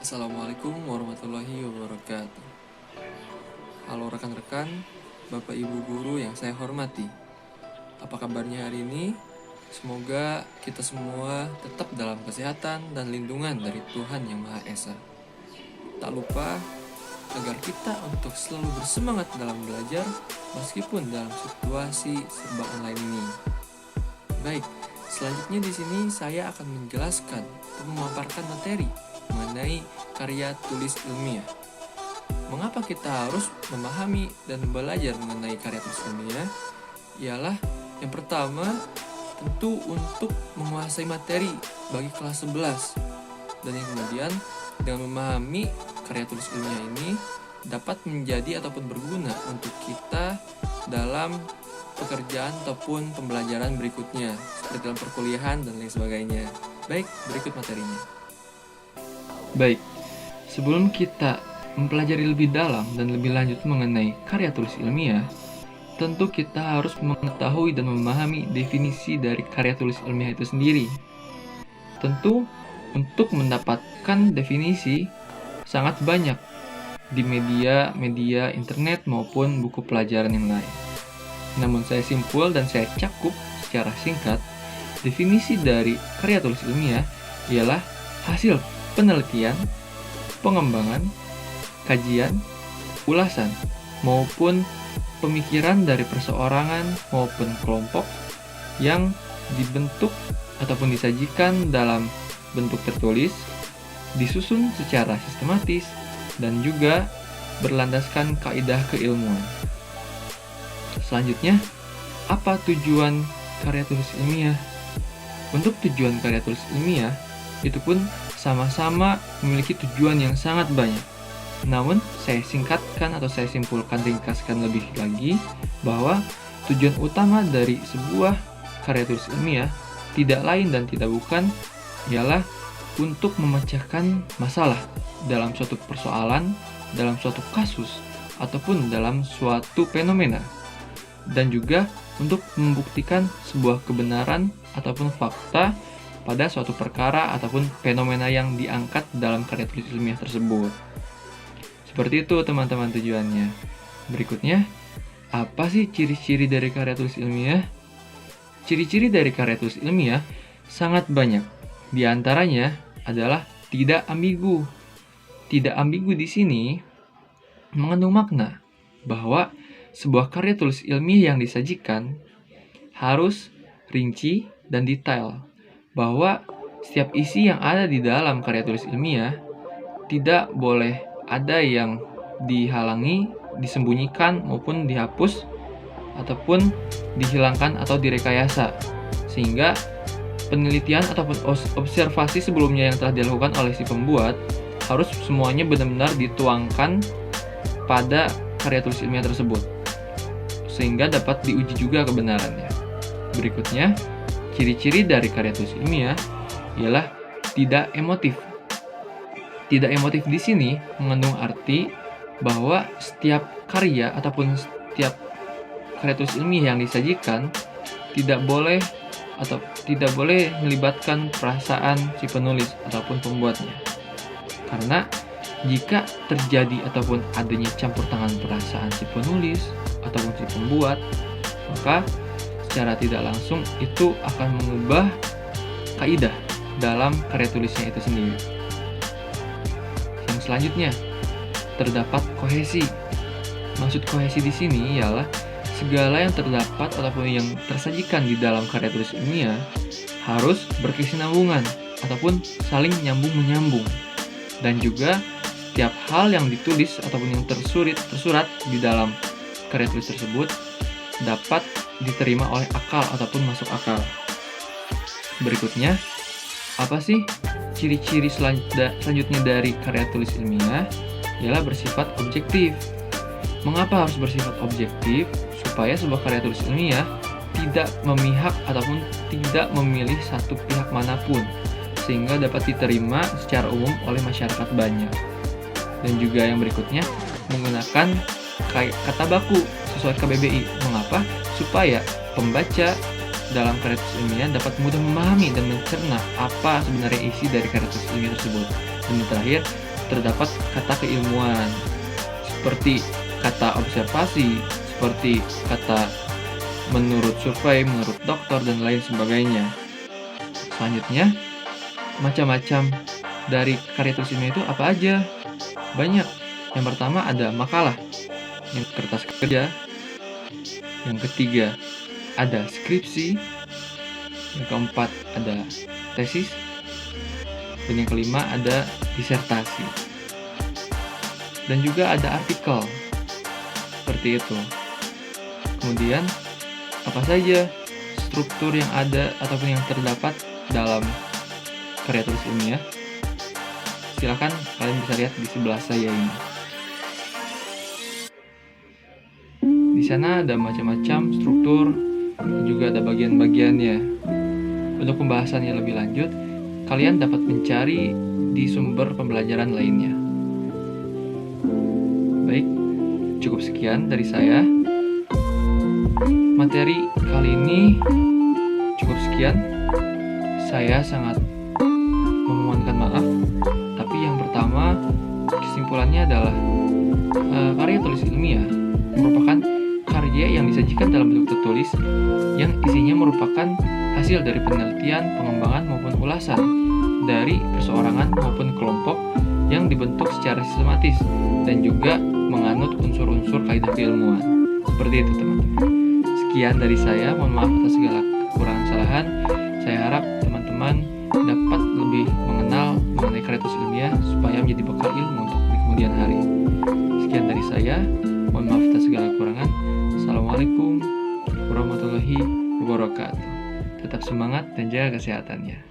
Assalamualaikum warahmatullahi wabarakatuh. Halo rekan-rekan, Bapak Ibu guru yang saya hormati. Apa kabarnya hari ini? Semoga kita semua tetap dalam kesehatan dan lindungan dari Tuhan Yang Maha Esa. Tak lupa agar kita untuk selalu bersemangat dalam belajar meskipun dalam situasi serba online ini. Baik, selanjutnya di sini saya akan menjelaskan atau memaparkan materi mengenai karya tulis ilmiah. Mengapa kita harus memahami dan belajar mengenai karya tulis ilmiah? Ialah yang pertama, tentu untuk menguasai materi bagi kelas 11. Dan yang kemudian, dengan memahami karya tulis ilmiah ini dapat menjadi ataupun berguna untuk kita dalam pekerjaan ataupun pembelajaran berikutnya, seperti dalam perkuliahan dan lain sebagainya. Baik, berikut materinya. Baik, sebelum kita mempelajari lebih dalam dan lebih lanjut mengenai karya tulis ilmiah, tentu kita harus mengetahui dan memahami definisi dari karya tulis ilmiah itu sendiri. Tentu, untuk mendapatkan definisi sangat banyak di media internet maupun buku pelajaran yang lain. Namun saya simpul dan saya cakup secara singkat, definisi dari karya tulis ilmiah ialah hasil penelitian, pengembangan, kajian, ulasan, maupun pemikiran dari perseorangan maupun kelompok yang dibentuk ataupun disajikan dalam bentuk tertulis, disusun secara sistematis, dan juga berlandaskan kaidah keilmuan. Selanjutnya, apa tujuan karya tulis ilmiah? Untuk tujuan karya tulis ilmiah, itu pun sama-sama memiliki tujuan yang sangat banyak. Namun, saya singkatkan atau saya simpulkan, ringkaskan lebih lagi bahwa tujuan utama dari sebuah karya tulis ilmiah tidak lain dan tidak bukan ialah untuk memecahkan masalah dalam suatu persoalan, dalam suatu kasus, ataupun dalam suatu fenomena, dan juga untuk membuktikan sebuah kebenaran ataupun fakta pada suatu perkara ataupun fenomena yang diangkat dalam karya tulis ilmiah tersebut. Seperti itu teman-teman tujuannya. Berikutnya, apa sih ciri-ciri dari karya tulis ilmiah? Ciri-ciri dari karya tulis ilmiah sangat banyak. Di antaranya adalah tidak ambigu. Tidak ambigu di sini mengandung makna bahwa sebuah karya tulis ilmiah yang disajikan harus rinci dan detail, bahwa setiap isi yang ada di dalam karya tulis ilmiah tidak boleh ada yang dihalangi, disembunyikan maupun dihapus ataupun dihilangkan atau direkayasa, sehingga penelitian ataupun observasi sebelumnya yang telah dilakukan oleh si pembuat harus semuanya benar-benar dituangkan pada karya tulis ilmiah tersebut, sehingga dapat diuji juga kebenarannya. Berikutnya, ciri-ciri dari karya tulis ilmiah ialah tidak emotif. Tidak emotif di sini mengandung arti bahwa setiap karya ataupun setiap karya tulis ilmiah yang disajikan tidak boleh melibatkan perasaan si penulis ataupun pembuatnya. Karena jika terjadi ataupun adanya campur tangan perasaan si penulis ataupun si pembuat, maka secara tidak langsung itu akan mengubah kaidah dalam karya tulisnya itu sendiri. Yang selanjutnya, terdapat kohesi. Maksud kohesi di sini ialah segala yang terdapat ataupun yang tersajikan di dalam karya tulis ilmiah harus berkesinambungan ataupun saling nyambung-menyambung. Dan juga setiap hal yang ditulis ataupun yang tersurat di dalam karya tulis tersebut dapat diterima oleh akal ataupun masuk akal. Berikutnya, apa sih ciri-ciri selanjutnya dari karya tulis ilmiah? Ialah bersifat objektif. Mengapa harus bersifat objektif? Supaya sebuah karya tulis ilmiah tidak memihak ataupun tidak memilih satu pihak manapun, sehingga dapat diterima secara umum oleh masyarakat banyak. Dan juga yang berikutnya, menggunakan kata baku sesuai KBBI. Mengapa? Supaya pembaca dalam karya tulis ilmiah dapat mudah memahami dan mencerna apa sebenarnya isi dari karya tulis ilmiah tersebut. Dan terakhir, terdapat kata keilmuan, seperti kata observasi, seperti kata menurut survei, menurut dokter, dan lain sebagainya. Selanjutnya, macam-macam dari karya tulis ilmiah itu apa aja? Banyak. Yang pertama ada makalah, yang kertas kerja. Yang ketiga ada skripsi. Yang keempat ada tesis. Dan yang kelima ada disertasi. Dan juga ada artikel. Seperti itu. Kemudian, apa saja struktur yang ada ataupun yang terdapat dalam karya tulis ilmiah? Silakan kalian bisa lihat di sebelah saya ini. Di sana ada macam-macam struktur dan juga ada bagian-bagiannya. Untuk pembahasannya lebih lanjut, kalian dapat mencari di sumber pembelajaran lainnya. Baik, cukup sekian dari saya. Materi kali ini cukup sekian. Saya sangat memohonkan maaf, tapi yang pertama kesimpulannya adalah karya tulis ilmiah merupakan karya yang disajikan dalam bentuk tertulis yang isinya merupakan hasil dari penelitian, pengembangan maupun ulasan dari perseorangan maupun kelompok yang dibentuk secara sistematis dan juga menganut unsur-unsur kaidah keilmuan. Seperti itu, teman-teman. Sekian dari saya, mohon maaf atas segala kekurangan kesalahan. Saya harap teman-teman dapat lebih mengenal mengenai karya tulis ilmiah supaya menjadi bekal ilmu untuk di kemudian hari. Sekian dari saya, mohon maaf atas segala kekurangan. Assalamualaikum warahmatullahi wabarakatuh. Tetap semangat dan jaga kesehatannya.